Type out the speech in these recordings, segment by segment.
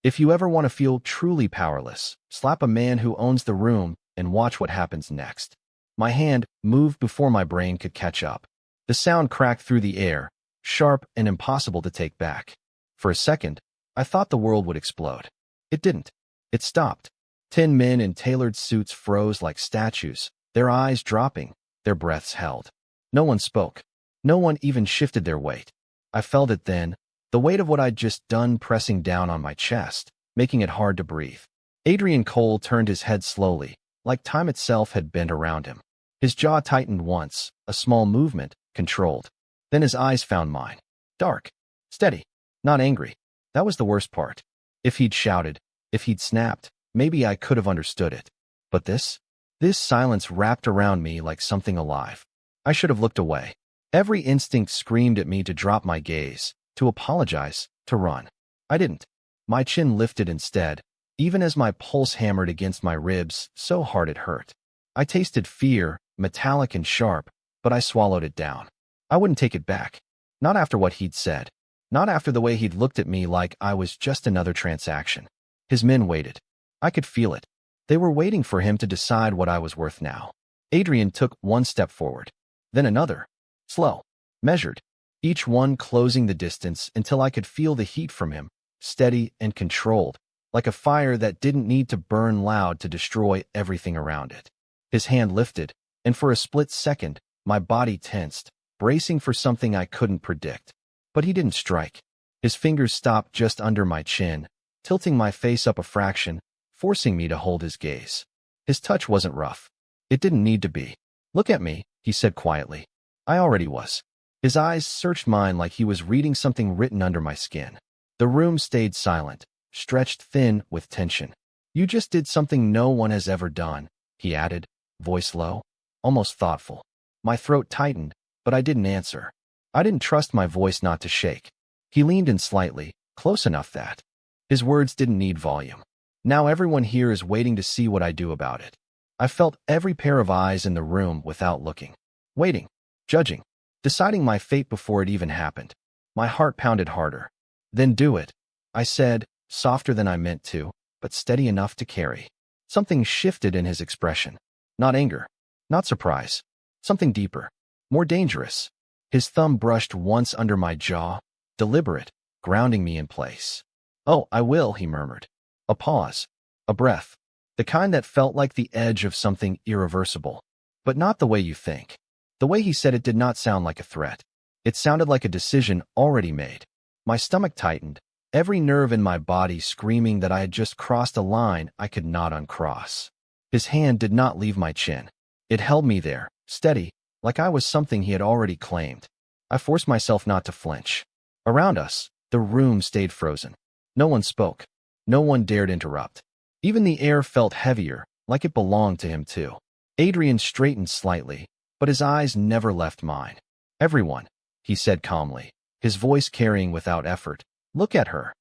If you ever want to feel truly powerless, slap a man who owns the room and watch what happens next. My hand moved before my brain could catch up. The sound cracked through the air, sharp and impossible to take back. For a second, I thought the world would explode. It didn't. It stopped. 10 men in tailored suits froze like statues, their eyes dropping, their breaths held. No one spoke. No one even shifted their weight. I felt it then, the weight of what I'd just done pressing down on my chest, making it hard to breathe. Adrian Cole turned his head slowly, like time itself had bent around him. His jaw tightened once, a small movement, controlled. Then his eyes found mine. Dark. Steady. Not angry. That was the worst part. If he'd shouted, if he'd snapped, maybe I could have understood it. But this silence wrapped around me like something alive. I should have looked away. Every instinct screamed at me to drop my gaze, to apologize, to run. I didn't. My chin lifted instead, even as my pulse hammered against my ribs so hard it hurt. I tasted fear, metallic and sharp, but I swallowed it down. I wouldn't take it back. Not after what he'd said. Not after the way he'd looked at me like I was just another transaction. His men waited. I could feel it. They were waiting for him to decide what I was worth now. Adrian took one step forward, then another. Slow. Measured. Each one closing the distance until I could feel the heat from him, steady and controlled, like a fire that didn't need to burn loud to destroy everything around it. His hand lifted, and for a split second, my body tensed, bracing for something I couldn't predict. But he didn't strike. His fingers stopped just under my chin, tilting my face up a fraction, forcing me to hold his gaze. His touch wasn't rough. It didn't need to be. Look at me, he said quietly. I already was. His eyes searched mine like he was reading something written under my skin. The room stayed silent, stretched thin with tension. You just did something no one has ever done, he added, voice low, almost thoughtful. My throat tightened, but I didn't answer. I didn't trust my voice not to shake. He leaned in slightly, close enough that his words didn't need volume. Now everyone here is waiting to see what I do about it. I felt every pair of eyes in the room without looking. Waiting. Judging. Deciding my fate before it even happened. My heart pounded harder. Then do it, I said, softer than I meant to, but steady enough to carry. Something shifted in his expression. Not anger. Not surprise. Something deeper. More dangerous. His thumb brushed once under my jaw, deliberate, grounding me in place. Oh, I will, he murmured. A pause. A breath. The kind that felt like the edge of something irreversible. But not the way you think. The way he said it did not sound like a threat. It sounded like a decision already made. My stomach tightened, every nerve in my body screaming that I had just crossed a line I could not uncross. His hand did not leave my chin. It held me there, steady, like I was something he had already claimed. I forced myself not to flinch. Around us, the room stayed frozen. No one spoke. No one dared interrupt. Even the air felt heavier, like it belonged to him too. Adrian straightened slightly, but his eyes never left mine. Everyone, he said calmly, his voice carrying without effort, look at her.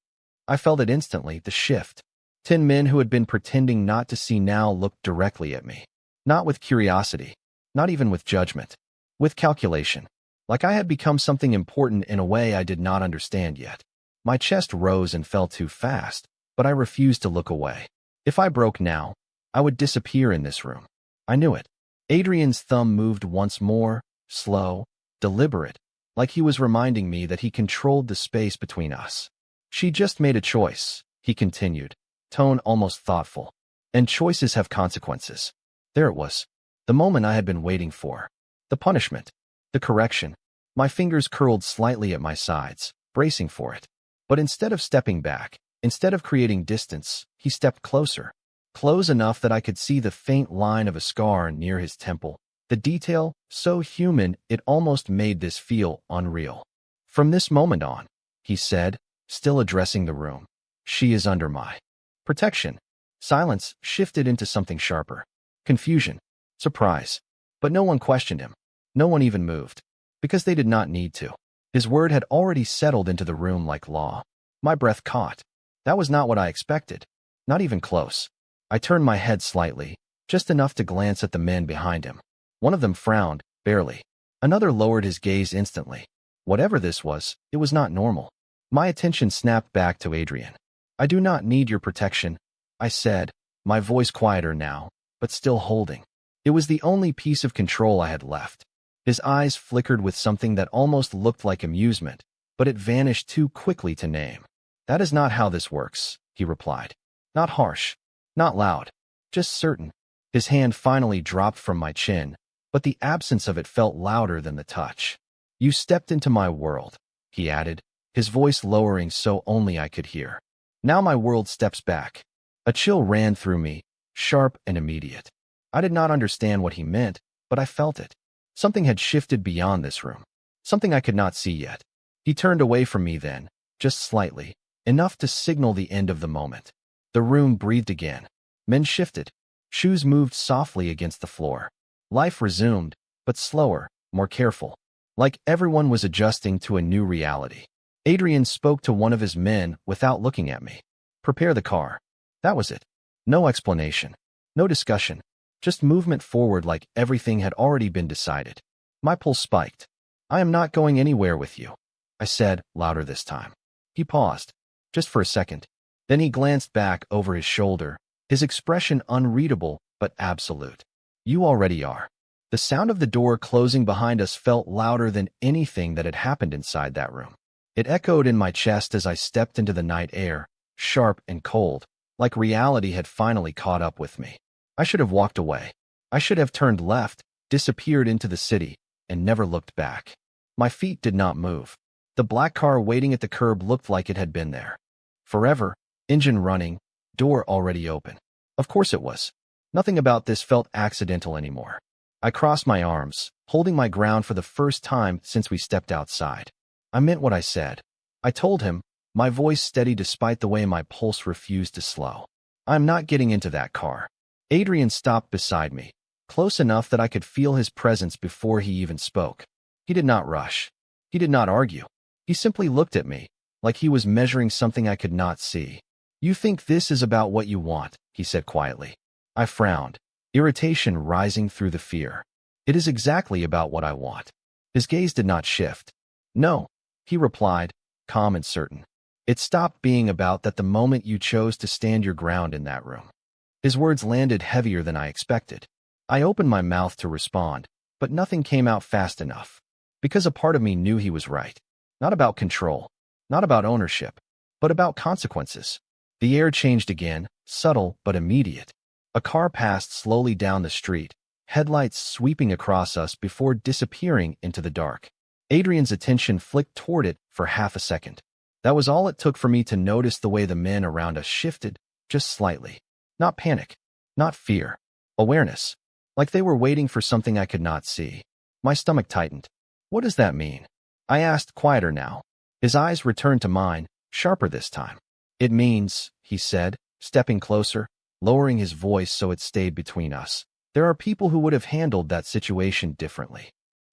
I felt it instantly, the shift. 10 men who had been pretending not to see now looked directly at me. Not with curiosity, not even with judgment. With calculation. Like I had become something important in a way I did not understand yet. My chest rose and fell too fast, but I refused to look away. If I broke now, I would disappear in this room. I knew it. Adrian's thumb moved once more, slow, deliberate, like he was reminding me that he controlled the space between us. She just made a choice, he continued, tone almost thoughtful. And choices have consequences. There it was. The moment I had been waiting for. The punishment. The correction. My fingers curled slightly at my sides, bracing for it. But instead of stepping back, instead of creating distance, he stepped closer. Close enough that I could see the faint line of a scar near his temple. The detail, so human, it almost made this feel unreal. From this moment on, he said, still addressing the room, she is under my protection. Silence shifted into something sharper. Confusion. Surprise. But no one questioned him. No one even moved. Because they did not need to. His word had already settled into the room like law. My breath caught. That was not what I expected. Not even close. I turned my head slightly, just enough to glance at the men behind him. One of them frowned, barely. Another lowered his gaze instantly. Whatever this was, it was not normal. My attention snapped back to Adrian. I do not need your protection, I said, my voice quieter now, but still holding. It was the only piece of control I had left. His eyes flickered with something that almost looked like amusement, but it vanished too quickly to name. That is not how this works, he replied. Not harsh, not loud, just certain. His hand finally dropped from my chin, but the absence of it felt louder than the touch. You stepped into my world, he added, his voice lowering so only I could hear. Now my world steps back. A chill ran through me, sharp and immediate. I did not understand what he meant, but I felt it. Something had shifted beyond this room. Something I could not see yet. He turned away from me then, just slightly, enough to signal the end of the moment. The room breathed again. Men shifted. Shoes moved softly against the floor. Life resumed, but slower, more careful. Like everyone was adjusting to a new reality. Adrian spoke to one of his men without looking at me. Prepare the car. That was it. No explanation. No discussion. Just movement forward like everything had already been decided. My pulse spiked. I am not going anywhere with you, I said, louder this time. He paused, just for a second. Then he glanced back over his shoulder, his expression unreadable but absolute. You already are. The sound of the door closing behind us felt louder than anything that had happened inside that room. It echoed in my chest as I stepped into the night air, sharp and cold, like reality had finally caught up with me. I should have walked away. I should have turned left, disappeared into the city, and never looked back. My feet did not move. The black car waiting at the curb looked like it had been there. Forever, engine running, door already open. Of course it was. Nothing about this felt accidental anymore. I crossed my arms, holding my ground for the first time since we stepped outside. I meant what I said. I told him, my voice steady despite the way my pulse refused to slow. I'm not getting into that car. Adrian stopped beside me, close enough that I could feel his presence before he even spoke. He did not rush. He did not argue. He simply looked at me, like he was measuring something I could not see. You think this is about what you want, he said quietly. I frowned, irritation rising through the fear. It is exactly about what I want. His gaze did not shift. No, he replied, calm and certain. It stopped being about that the moment you chose to stand your ground in that room. His words landed heavier than I expected. I opened my mouth to respond, but nothing came out fast enough. Because a part of me knew he was right. Not about control, not about ownership, but about consequences. The air changed again, subtle but immediate. A car passed slowly down the street, headlights sweeping across us before disappearing into the dark. Adrian's attention flicked toward it for half a second. That was all it took for me to notice the way the men around us shifted, just slightly. Not panic, not fear, awareness, like they were waiting for something I could not see. My stomach tightened. What does that mean? I asked, quieter now. His eyes returned to mine, sharper this time. It means, he said, stepping closer, lowering his voice so it stayed between us. There are people who would have handled that situation differently.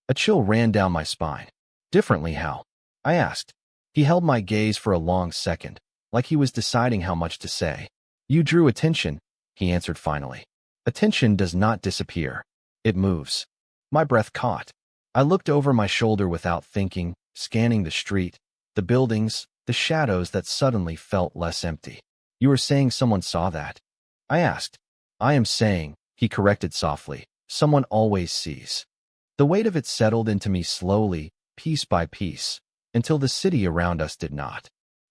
A chill ran down my spine. Differently how? I asked. He held my gaze for a long second, like he was deciding how much to say. You drew attention, he answered finally. Attention does not disappear. It moves. My breath caught. I looked over my shoulder without thinking, scanning the street, the buildings, the shadows that suddenly felt less empty. You were saying someone saw that? I asked. I am saying, he corrected softly, someone always sees. The weight of it settled into me slowly, piece by piece, until the city around us did not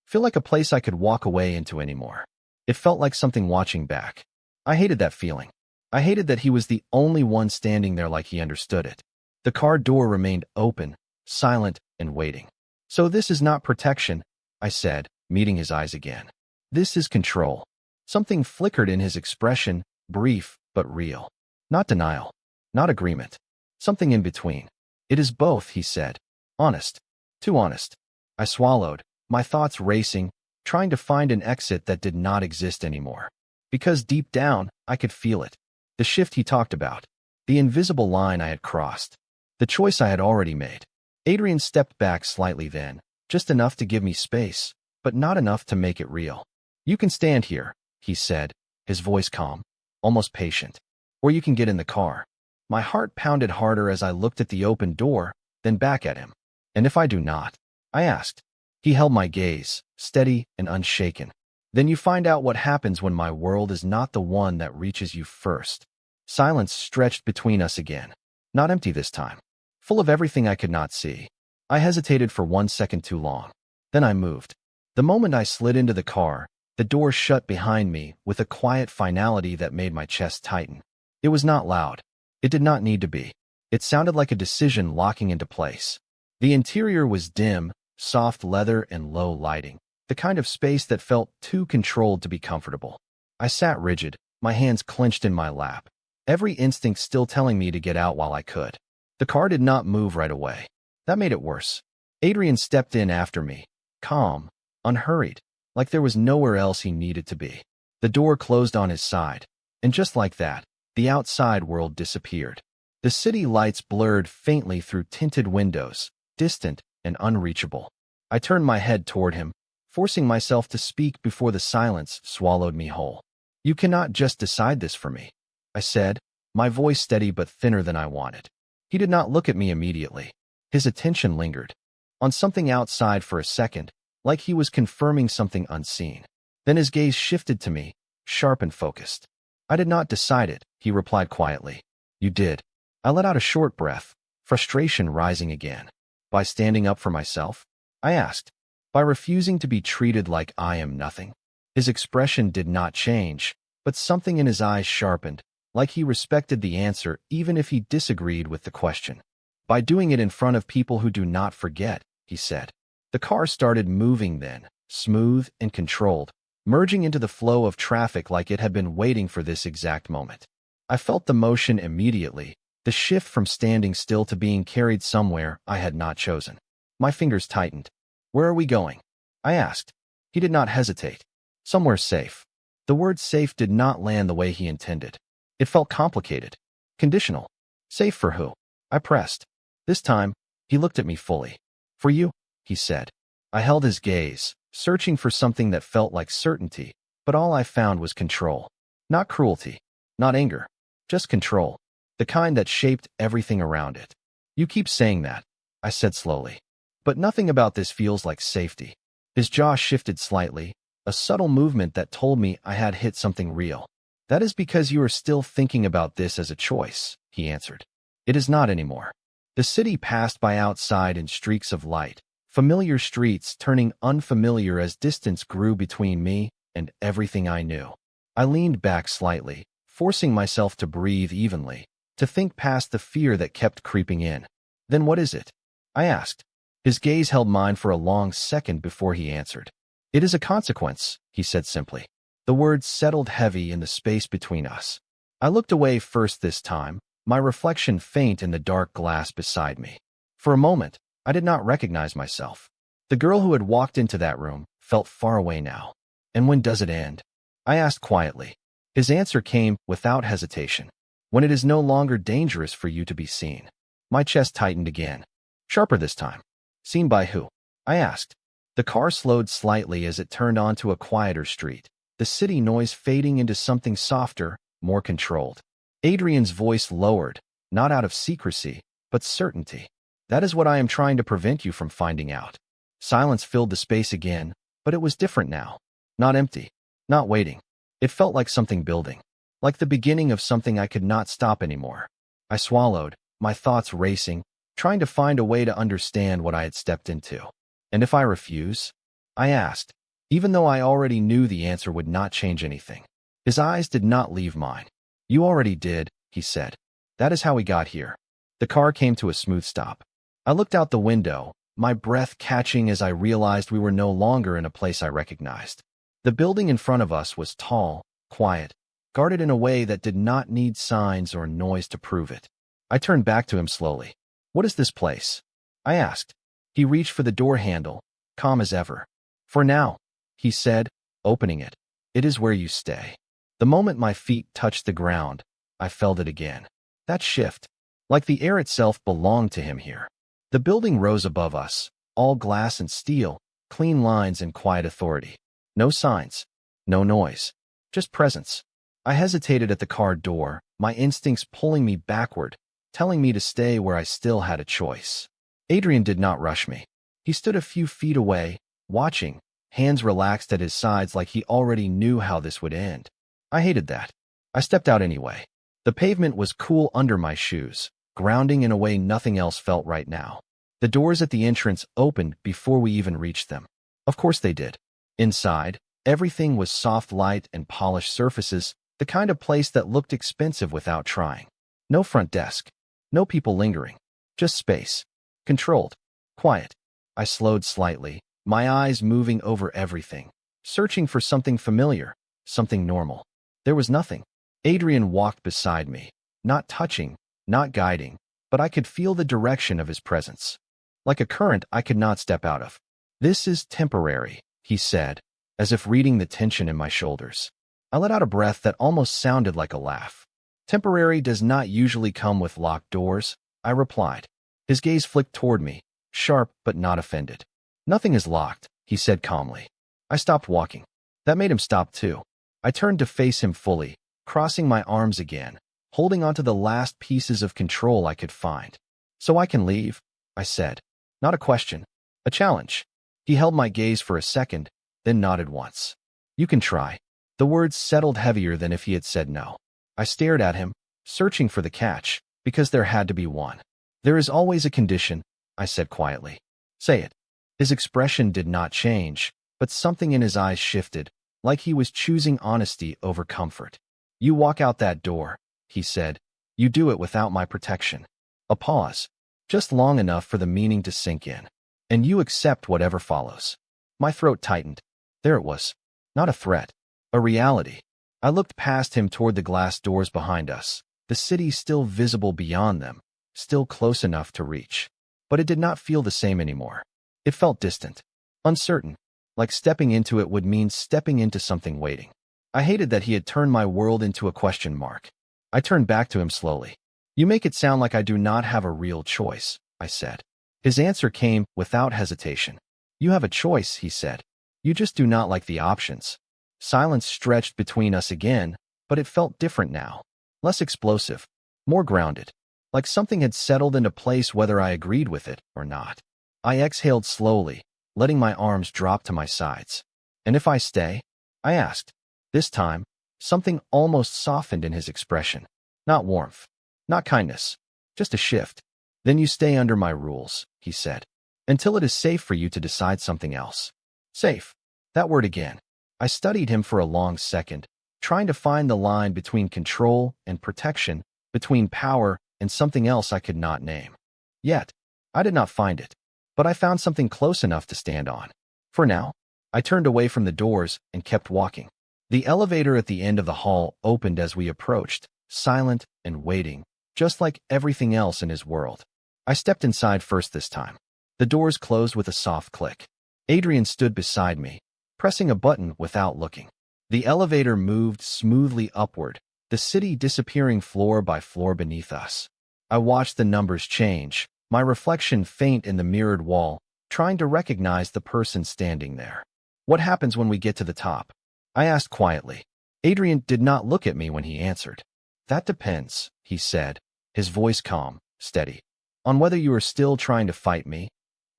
feel like a place I could walk away into anymore. It felt like something watching back. I hated that feeling. I hated that he was the only one standing there like he understood it. The car door remained open, silent, and waiting. So this is not protection, I said, meeting his eyes again. This is control. Something flickered in his expression, brief but real. Not denial. Not agreement. Something in between. It is both, he said. Honest. Too honest. I swallowed, my thoughts racing, trying to find an exit that did not exist anymore. Because deep down, I could feel it. The shift he talked about. The invisible line I had crossed. The choice I had already made. Adrian stepped back slightly then, just enough to give me space, but not enough to make it real. You can stand here, he said, his voice calm, almost patient. Or you can get in the car. My heart pounded harder as I looked at the open door, then back at him. And if I do not? I asked. He held my gaze, steady and unshaken. Then you find out what happens when my world is not the one that reaches you first. Silence stretched between us again. Not empty this time. Full of everything I could not see. I hesitated for 1 second too long. Then I moved. The moment I slid into the car, the door shut behind me with a quiet finality that made my chest tighten. It was not loud. It did not need to be. It sounded like a decision locking into place. The interior was dim, soft leather and low lighting. The kind of space that felt too controlled to be comfortable. I sat rigid, my hands clenched in my lap, every instinct still telling me to get out while I could. The car did not move right away. That made it worse. Adrian stepped in after me, calm, unhurried, like there was nowhere else he needed to be. The door closed on his side, and just like that, the outside world disappeared. The city lights blurred faintly through tinted windows, distant and unreachable. I turned my head toward him, forcing myself to speak before the silence swallowed me whole. "You cannot just decide this for me," I said, my voice steady but thinner than I wanted. He did not look at me immediately. His attention lingered on something outside for a second, like he was confirming something unseen. Then his gaze shifted to me, sharp and focused. "I did not decide it," he replied quietly. "You did." I let out a short breath, frustration rising again. "By standing up for myself?" I asked. "By refusing to be treated like I am nothing?" His expression did not change, but something in his eyes sharpened, like he respected the answer even if he disagreed with the question. "By doing it in front of people who do not forget," he said. The car started moving then, smooth and controlled, merging into the flow of traffic like it had been waiting for this exact moment. I felt the motion immediately, the shift from standing still to being carried somewhere I had not chosen. My fingers tightened. "Where are we going?" I asked. He did not hesitate. "Somewhere safe." The word safe did not land the way he intended. It felt complicated. Conditional. "Safe for who?" I pressed. This time, he looked at me fully. "For you," he said. I held his gaze, searching for something that felt like certainty, but all I found was control. Not cruelty. Not anger. Just control. The kind that shaped everything around it. "You keep saying that," I said slowly. "But nothing about this feels like safety." His jaw shifted slightly, a subtle movement that told me I had hit something real. "That is because you are still thinking about this as a choice," he answered. "It is not anymore." The city passed by outside in streaks of light, familiar streets turning unfamiliar as distance grew between me and everything I knew. I leaned back slightly, forcing myself to breathe evenly, to think past the fear that kept creeping in. "Then what is it?" I asked. His gaze held mine for a long second before he answered. "It is a consequence," he said simply. The words settled heavy in the space between us. I looked away first this time, my reflection faint in the dark glass beside me. For a moment, I did not recognize myself. The girl who had walked into that room felt far away now. "And when does it end?" I asked quietly. His answer came without hesitation. "When it is no longer dangerous for you to be seen." My chest tightened again. Sharper this time. "Seen by who?" I asked. The car slowed slightly as it turned onto a quieter street, the city noise fading into something softer, more controlled. Adrian's voice lowered, not out of secrecy, but certainty. "That is what I am trying to prevent you from finding out." Silence filled the space again, but it was different now. Not empty. Not waiting. It felt like something building. Like the beginning of something I could not stop anymore. I swallowed, my thoughts racing, trying to find a way to understand what I had stepped into. "And if I refuse?" I asked, even though I already knew the answer would not change anything. His eyes did not leave mine. "You already did," he said. "That is how we got here." The car came to a smooth stop. I looked out the window, my breath catching as I realized we were no longer in a place I recognized. The building in front of us was tall, quiet, guarded in a way that did not need signs or noise to prove it. I turned back to him slowly. "What is this place?" I asked. He reached for the door handle, calm as ever. "For now," he said, opening it. "It is where you stay." The moment my feet touched the ground, I felt it again. That shift, like the air itself belonged to him here. The building rose above us, all glass and steel, clean lines and quiet authority. No signs, no noise, just presence. I hesitated at the car door, my instincts pulling me backward, telling me to stay where I still had a choice. Adrian did not rush me. He stood a few feet away, watching, hands relaxed at his sides like he already knew how this would end. I hated that. I stepped out anyway. The pavement was cool under my shoes, grounding in a way nothing else felt right now. The doors at the entrance opened before we even reached them. Of course they did. Inside, everything was soft light and polished surfaces, the kind of place that looked expensive without trying. No front desk. No people lingering. Just space. Controlled. Quiet. I slowed slightly, my eyes moving over everything, searching for something familiar, something normal. There was nothing. Adrian walked beside me, not touching, not guiding, but I could feel the direction of his presence. Like a current I could not step out of. "This is temporary," he said, as if reading the tension in my shoulders. I let out a breath that almost sounded like a laugh. "Temporary does not usually come with locked doors," I replied. His gaze flicked toward me, sharp but not offended. "Nothing is locked," he said calmly. I stopped walking. That made him stop too. I turned to face him fully, crossing my arms again, holding onto the last pieces of control I could find. "So I can leave?" I said. Not a question. A challenge. He held my gaze for a second, then nodded once. "You can try." The words settled heavier than if he had said no. I stared at him, searching for the catch, because there had to be one. "There is always a condition," I said quietly. "Say it." His expression did not change, but something in his eyes shifted, like he was choosing honesty over comfort. "You walk out that door," he said. "You do it without my protection." A pause, just long enough for the meaning to sink in. "And you accept whatever follows." My throat tightened. There it was. Not a threat. A reality. I looked past him toward the glass doors behind us, the city still visible beyond them, still close enough to reach. But it did not feel the same anymore. It felt distant, uncertain, like stepping into it would mean stepping into something waiting. I hated that he had turned my world into a question mark. I turned back to him slowly. "You make it sound like I do not have a real choice," I said. His answer came without hesitation. "You have a choice," he said. "You just do not like the options." Silence stretched between us again, but it felt different now. Less explosive, more grounded, like something had settled into place whether I agreed with it or not. I exhaled slowly, letting my arms drop to my sides. "And if I stay?" I asked. This time, something almost softened in his expression. Not warmth, not kindness, just a shift. "Then you stay under my rules," he said, "until it is safe for you to decide something else." Safe. That word again. I studied him for a long second, trying to find the line between control and protection, between power and something else I could not name. Yet, I did not find it. But I found something close enough to stand on. For now, I turned away from the doors and kept walking. The elevator at the end of the hall opened as we approached, silent and waiting, just like everything else in his world. I stepped inside first this time. The doors closed with a soft click. Adrian stood beside me, pressing a button without looking. The elevator moved smoothly upward, the city disappearing floor by floor beneath us. I watched the numbers change, my reflection faint in the mirrored wall, trying to recognize the person standing there. "What happens when we get to the top?" I asked quietly. Adrian did not look at me when he answered. "That depends," he said, his voice calm, steady, "on whether you are still trying to fight me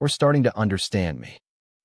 or starting to understand me."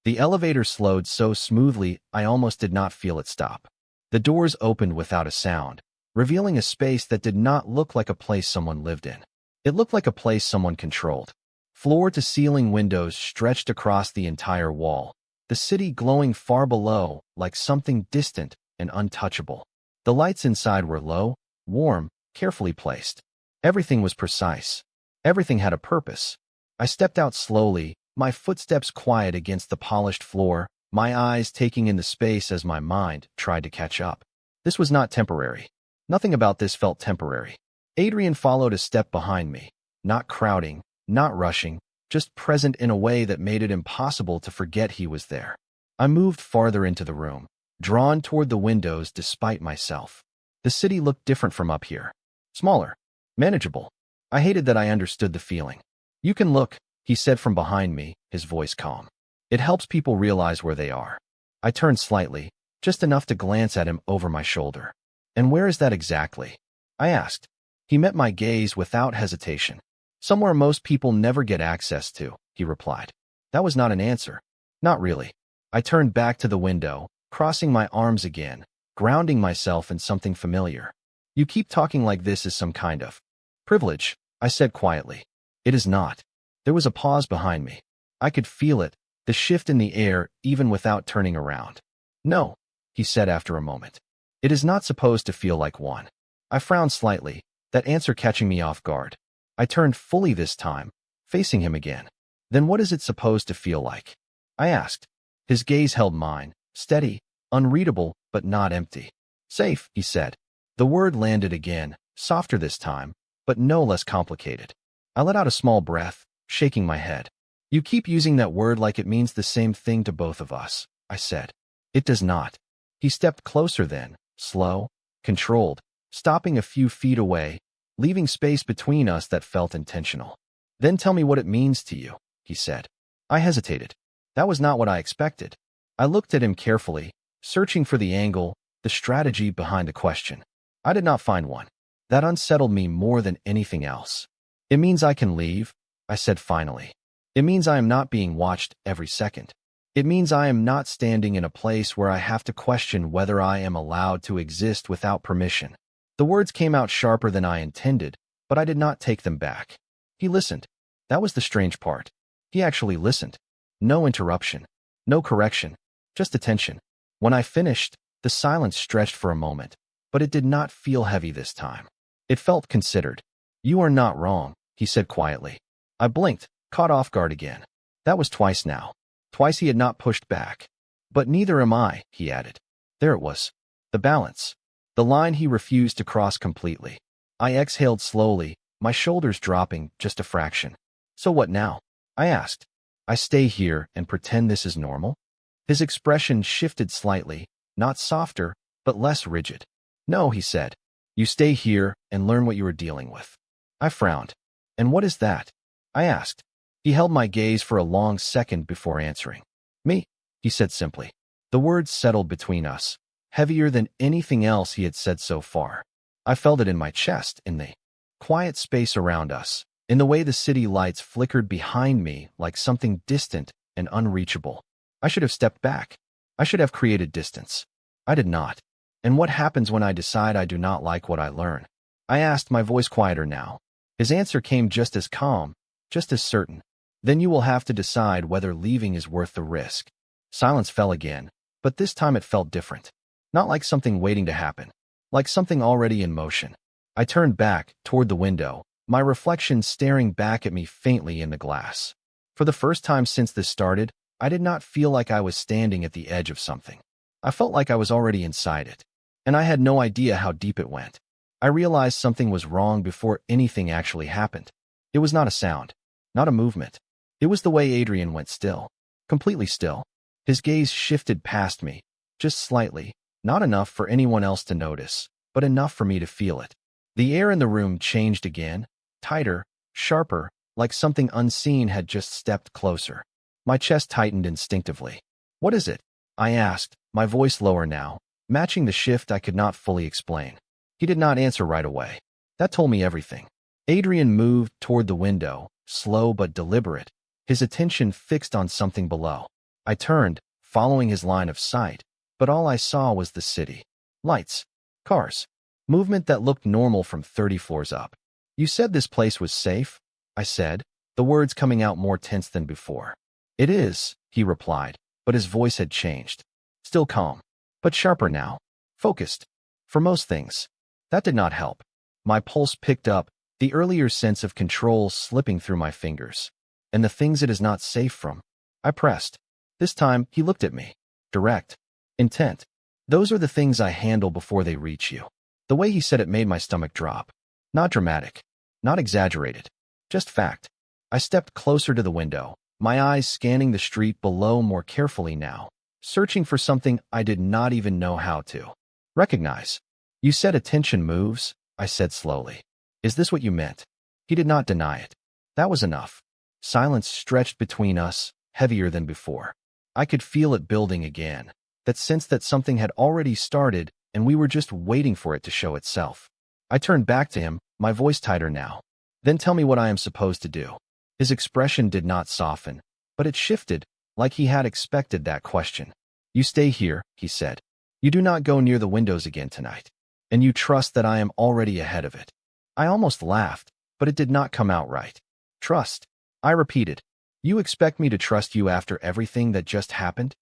The elevator slowed so smoothly I almost did not feel it stop. The doors opened without a sound, revealing a space that did not look like a place someone lived in. It looked like a place someone controlled. Floor-to-ceiling windows stretched across the entire wall, the city glowing far below like something distant and untouchable. The lights inside were low, warm, carefully placed. Everything was precise. Everything had a purpose. I stepped out slowly, my footsteps quiet against the polished floor, my eyes taking in the space as my mind tried to catch up. This was not temporary. Nothing about this felt temporary. Adrian followed a step behind me, not crowding, not rushing, just present in a way that made it impossible to forget he was there. I moved farther into the room, drawn toward the windows despite myself. The city looked different from up here. Smaller, manageable. I hated that I understood the feeling. "You can look," he said from behind me, his voice calm. "It helps people realize where they are." I turned slightly, just enough to glance at him over my shoulder. "And where is that exactly?" I asked. He met my gaze without hesitation. "Somewhere most people never get access to," he replied. That was not an answer. Not really. I turned back to the window, crossing my arms again, grounding myself in something familiar. You keep talking like this is some kind of privilege, I said quietly. It is not. There was a pause behind me. I could feel it, the shift in the air, even without turning around. No, he said after a moment. It is not supposed to feel like one. I frowned slightly, that answer catching me off guard. I turned fully this time, facing him again. Then what is it supposed to feel like? I asked. His gaze held mine, steady, unreadable, but not empty. Safe, he said. The word landed again, softer this time, but no less complicated. I let out a small breath, shaking my head. You keep using that word like it means the same thing to both of us, I said. It does not. He stepped closer then, slow, controlled, stopping a few feet away, leaving space between us that felt intentional. Then tell me what it means to you, he said. I hesitated. That was not what I expected. I looked at him carefully, searching for the angle, the strategy behind the question. I did not find one. That unsettled me more than anything else. It means I can leave, I said finally. It means I am not being watched every second. It means I am not standing in a place where I have to question whether I am allowed to exist without permission. The words came out sharper than I intended, but I did not take them back. He listened. That was the strange part. He actually listened. No interruption. No correction. Just attention. When I finished, the silence stretched for a moment, but it did not feel heavy this time. It felt considered. You are not wrong, he said quietly. I blinked, caught off guard again. That was twice now. Twice he had not pushed back. But neither am I, he added. There it was. The balance. The line he refused to cross completely. I exhaled slowly, my shoulders dropping just a fraction. So what now? I asked. I stay here and pretend this is normal? His expression shifted slightly, not softer, but less rigid. No, he said. You stay here and learn what you are dealing with. I frowned. And what is that? I asked. He held my gaze for a long second before answering. Me, he said simply. The words settled between us, heavier than anything else he had said so far. I felt it in my chest, in the quiet space around us, in the way the city lights flickered behind me like something distant and unreachable. I should have stepped back. I should have created distance. I did not. And what happens when I decide I do not like what I learn? I asked, my voice quieter now. His answer came just as calm, just as certain. Then you will have to decide whether leaving is worth the risk. Silence fell again, but this time it felt different. Not like something waiting to happen, like something already in motion. I turned back, toward the window, my reflection staring back at me faintly in the glass. For the first time since this started, I did not feel like I was standing at the edge of something. I felt like I was already inside it, and I had no idea how deep it went. I realized something was wrong before anything actually happened. It was not a sound, not a movement. It was the way Adrian went still, completely still. His gaze shifted past me, just slightly, not enough for anyone else to notice, but enough for me to feel it. The air in the room changed again, tighter, sharper, like something unseen had just stepped closer. My chest tightened instinctively. What is it? I asked, my voice lower now, matching the shift I could not fully explain. He did not answer right away. That told me everything. Adrian moved toward the window, slow but deliberate, his attention fixed on something below. I turned, following his line of sight, but all I saw was the city. Lights. Cars. Movement that looked normal from 30 floors up. You said this place was safe? I said, the words coming out more tense than before. It is, he replied, but his voice had changed. Still calm, but sharper now. Focused. For most things. That did not help. My pulse picked up, the earlier sense of control slipping through my fingers. And the things it is not safe from. I pressed. This time, he looked at me. Direct. Intent. Those are the things I handle before they reach you. The way he said it made my stomach drop. Not dramatic. Not exaggerated. Just fact. I stepped closer to the window, my eyes scanning the street below more carefully now, searching for something I did not even know how to recognize. You said attention moves, I said slowly. Is this what you meant? He did not deny it. That was enough. Silence stretched between us, heavier than before. I could feel it building again, that sense that something had already started and we were just waiting for it to show itself. I turned back to him, my voice tighter now. Then tell me what I am supposed to do. His expression did not soften, but it shifted, like he had expected that question. You stay here, he said. You do not go near the windows again tonight. And you trust that I am already ahead of it. I almost laughed, but it did not come out right. Trust, I repeated. You expect me to trust you after everything that just happened?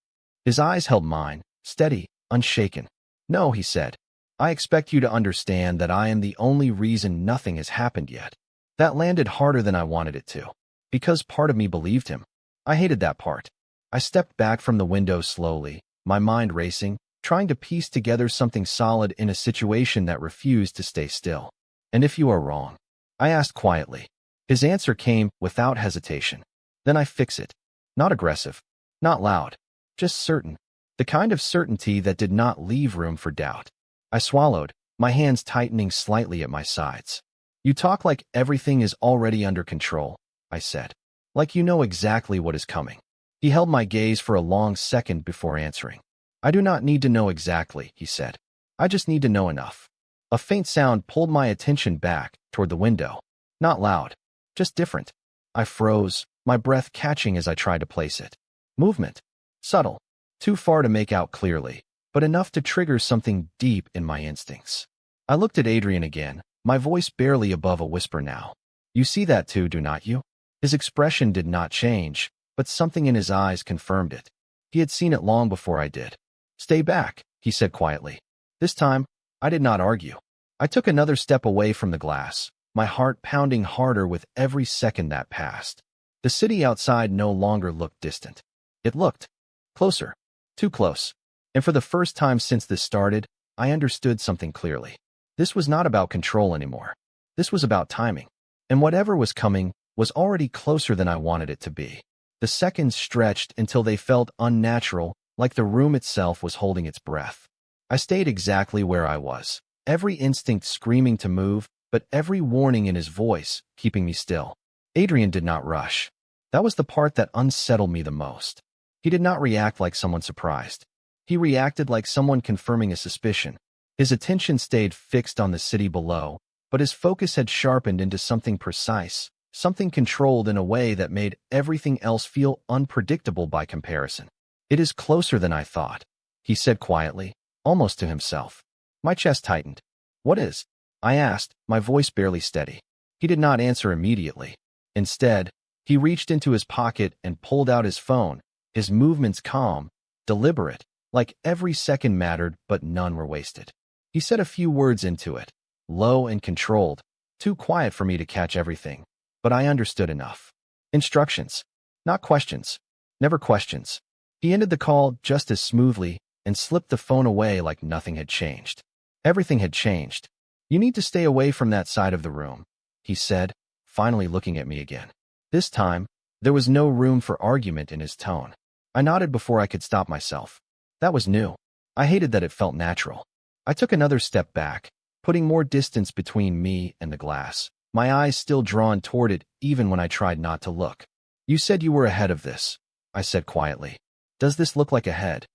His eyes held mine, steady, unshaken. No, he said. I expect you to understand that I am the only reason nothing has happened yet. That landed harder than I wanted it to. Because part of me believed him. I hated that part. I stepped back from the window slowly, my mind racing, trying to piece together something solid in a situation that refused to stay still. And if you are wrong? I asked quietly. His answer came without hesitation. Then I fix it. Not aggressive. Not loud. Just certain. The kind of certainty that did not leave room for doubt. I swallowed, my hands tightening slightly at my sides. You talk like everything is already under control, I said. Like you know exactly what is coming. He held my gaze for a long second before answering. I do not need to know exactly, he said. I just need to know enough. A faint sound pulled my attention back toward the window. Not loud, just different. I froze, my breath catching as I tried to place it. Movement. Subtle. Too far to make out clearly, but enough to trigger something deep in my instincts. I looked at Adrian again, my voice barely above a whisper now. You see that too, do not you? His expression did not change, but something in his eyes confirmed it. He had seen it long before I did. Stay back, he said quietly. This time, I did not argue. I took another step away from the glass, my heart pounding harder with every second that passed. The city outside no longer looked distant. It looked closer, too close. And for the first time since this started, I understood something clearly. This was not about control anymore. This was about timing. And whatever was coming was already closer than I wanted it to be. The seconds stretched until they felt unnatural, like the room itself was holding its breath. I stayed exactly where I was, every instinct screaming to move, but every warning in his voice keeping me still. Adrian did not rush. That was the part that unsettled me the most. He did not react like someone surprised. He reacted like someone confirming a suspicion. His attention stayed fixed on the city below, but his focus had sharpened into something precise, something controlled in a way that made everything else feel unpredictable by comparison. It is closer than I thought, he said quietly, almost to himself. My chest tightened. What is? I asked, my voice barely steady. He did not answer immediately. Instead, he reached into his pocket and pulled out his phone, his movements calm, deliberate, like every second mattered but none were wasted. He said a few words into it, low and controlled, too quiet for me to catch everything, but I understood enough. Instructions, not questions, never questions. He ended the call just as smoothly and slipped the phone away like nothing had changed. Everything had changed. You need to stay away from that side of the room, he said, finally looking at me again. This time, there was no room for argument in his tone. I nodded before I could stop myself. That was new. I hated that it felt natural. I took another step back, putting more distance between me and the glass, my eyes still drawn toward it even when I tried not to look. You said you were ahead of this, I said quietly. Does this look like ahead?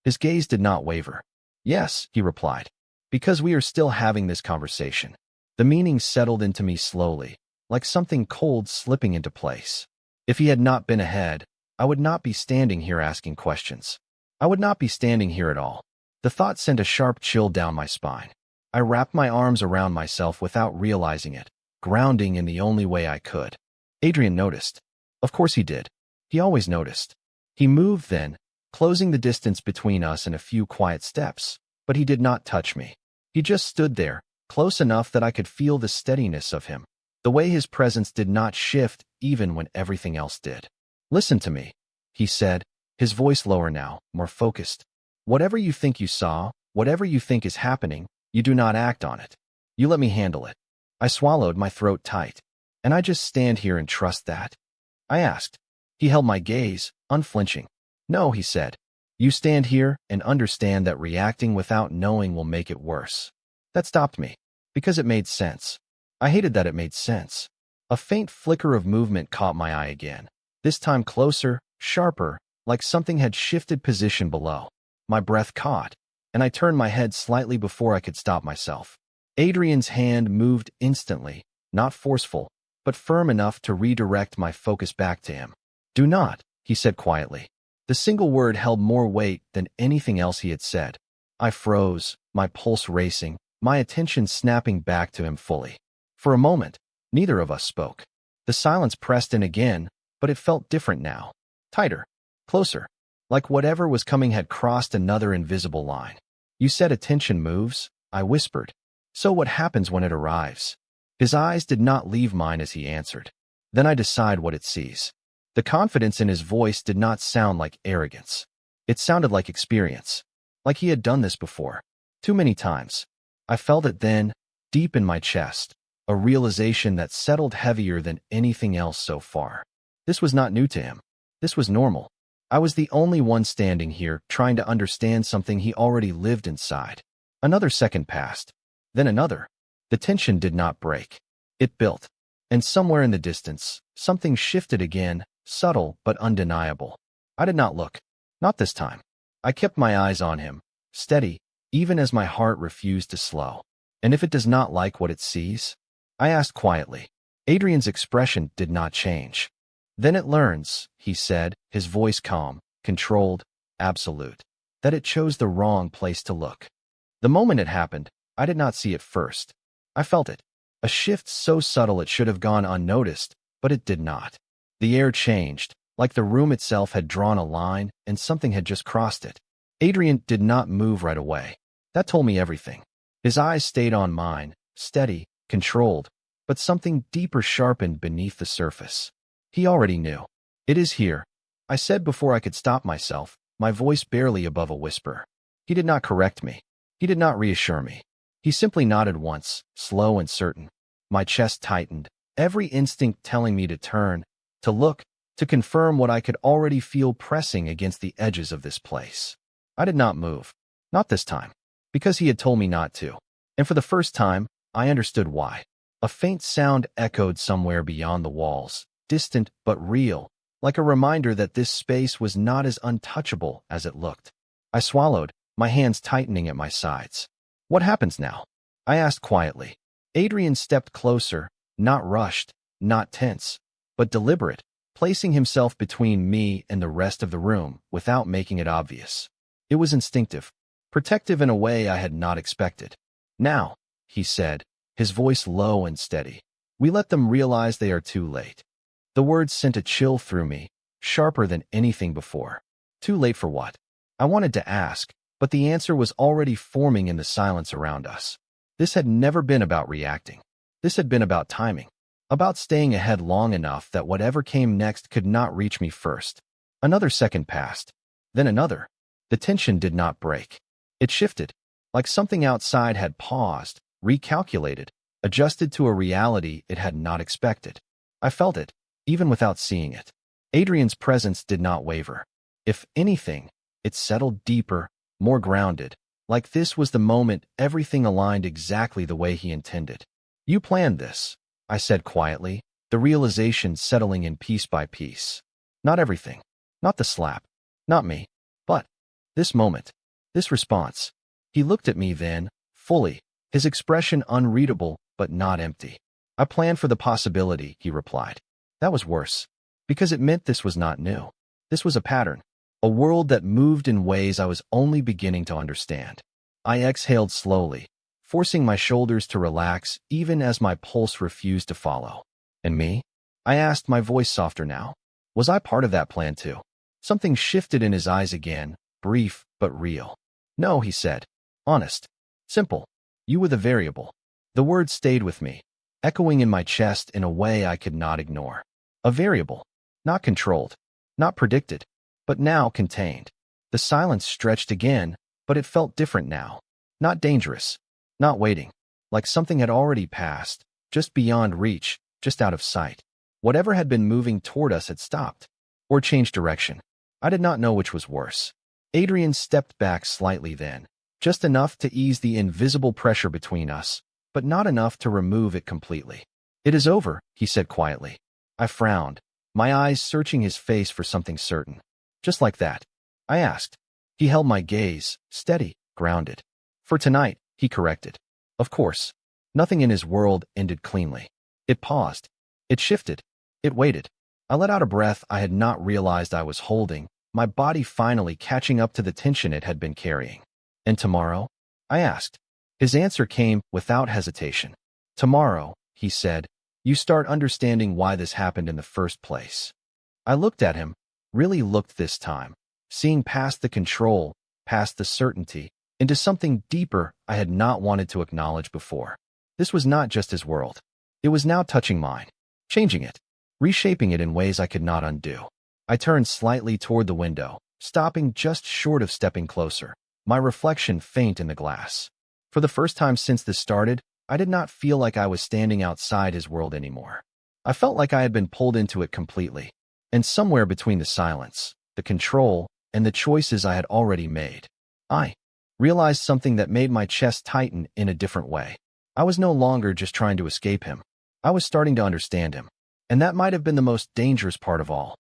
His gaze did not waver. Yes, he replied. Because we are still having this conversation. The meaning settled into me slowly, like something cold slipping into place. If he had not been ahead, I would not be standing here asking questions. I would not be standing here at all. The thought sent a sharp chill down my spine. I wrapped my arms around myself without realizing it, grounding in the only way I could. Adrian noticed. Of course he did. He always noticed. He moved then, closing the distance between us in a few quiet steps, but he did not touch me. He just stood there, close enough that I could feel the steadiness of him, the way his presence did not shift even when everything else did. Listen to me, he said, his voice lower now, more focused. Whatever you think you saw, whatever you think is happening, you do not act on it. You let me handle it. I swallowed, my throat tight. And I just stand here and trust that? I asked. He held my gaze, unflinching. No, he said. You stand here and understand that reacting without knowing will make it worse. That stopped me, because it made sense. I hated that it made sense. A faint flicker of movement caught my eye again, this time closer, sharper, like something had shifted position below. My breath caught, and I turned my head slightly before I could stop myself. Adrian's hand moved instantly, not forceful, but firm enough to redirect my focus back to him. Do not, he said quietly. The single word held more weight than anything else he had said. I froze, my pulse racing, my attention snapping back to him fully. For a moment, neither of us spoke. The silence pressed in again, but it felt different now. Tighter. Closer. Like whatever was coming had crossed another invisible line. You said attention moves, I whispered. So what happens when it arrives? His eyes did not leave mine as he answered. Then I decide what it sees. The confidence in his voice did not sound like arrogance. It sounded like experience. Like he had done this before. Too many times. I felt it then, deep in my chest. A realization that settled heavier than anything else so far. This was not new to him. This was normal. I was the only one standing here trying to understand something he already lived inside. Another second passed. Then another. The tension did not break. It built. And somewhere in the distance, something shifted again, subtle but undeniable. I did not look. Not this time. I kept my eyes on him, steady, even as my heart refused to slow. And if it does not like what it sees? I asked quietly. Adrian's expression did not change. Then it learns, he said, his voice calm, controlled, absolute, that it chose the wrong place to look. The moment it happened, I did not see it first. I felt it. A shift so subtle it should have gone unnoticed, but it did not. The air changed, like the room itself had drawn a line and something had just crossed it. Adrian did not move right away. That told me everything. His eyes stayed on mine, steady, controlled, but something deeper sharpened beneath the surface. He already knew. It is here, I said before I could stop myself, my voice barely above a whisper. He did not correct me. He did not reassure me. He simply nodded once, slow and certain. My chest tightened, every instinct telling me to turn, to look, to confirm what I could already feel pressing against the edges of this place. I did not move. Not this time. Because he had told me not to. And for the first time, I understood why. A faint sound echoed somewhere beyond the walls, distant but real, like a reminder that this space was not as untouchable as it looked. I swallowed, my hands tightening at my sides. What happens now? I asked quietly. Adrian stepped closer, not rushed, not tense, but deliberate, placing himself between me and the rest of the room without making it obvious. It was instinctive, protective in a way I had not expected. Now, he said, his voice low and steady, we let them realize they are too late. The words sent a chill through me, sharper than anything before. Too late for what? I wanted to ask, but the answer was already forming in the silence around us. This had never been about reacting. This had been about timing. About staying ahead long enough that whatever came next could not reach me first. Another second passed. Then another. The tension did not break. It shifted, like something outside had paused, recalculated, adjusted to a reality it had not expected. I felt it, even without seeing it. Adrian's presence did not waver. If anything, it settled deeper, more grounded, like this was the moment everything aligned exactly the way he intended. You planned this, I said quietly, the realization settling in piece by piece. Not everything. Not the slap. Not me. But this moment. This response. He looked at me then, fully, his expression unreadable but not empty. I planned for the possibility, he replied. That was worse. Because it meant this was not new. This was a pattern. A world that moved in ways I was only beginning to understand. I exhaled slowly, forcing my shoulders to relax even as my pulse refused to follow. And me? I asked, my voice softer now. Was I part of that plan too? Something shifted in his eyes again, brief but real. No, he said. Honest. Simple. You were the variable. The words stayed with me, echoing in my chest in a way I could not ignore. A variable. Not controlled. Not predicted. But now contained. The silence stretched again, but it felt different now. Not dangerous. Not waiting. Like something had already passed, just beyond reach, just out of sight. Whatever had been moving toward us had stopped. Or changed direction. I did not know which was worse. Adrian stepped back slightly then, just enough to ease the invisible pressure between us, but not enough to remove it completely. It is over, he said quietly. I frowned, my eyes searching his face for something certain. Just like that. I asked. He held my gaze, steady, grounded. For tonight, he corrected. Of course. Nothing in his world ended cleanly. It paused. It shifted. It waited. I let out a breath I had not realized I was holding, my body finally catching up to the tension it had been carrying. "And tomorrow?" I asked. His answer came without hesitation. "Tomorrow," he said, "you start understanding why this happened in the first place." I looked at him, really looked this time, seeing past the control, past the certainty, into something deeper I had not wanted to acknowledge before. This was not just his world. It was now touching mine, changing it, reshaping it in ways I could not undo. I turned slightly toward the window, stopping just short of stepping closer, my reflection faint in the glass. For the first time since this started, I did not feel like I was standing outside his world anymore. I felt like I had been pulled into it completely, and somewhere between the silence, the control, and the choices I had already made, I realized something that made my chest tighten in a different way. I was no longer just trying to escape him. I was starting to understand him. And that might have been the most dangerous part of all.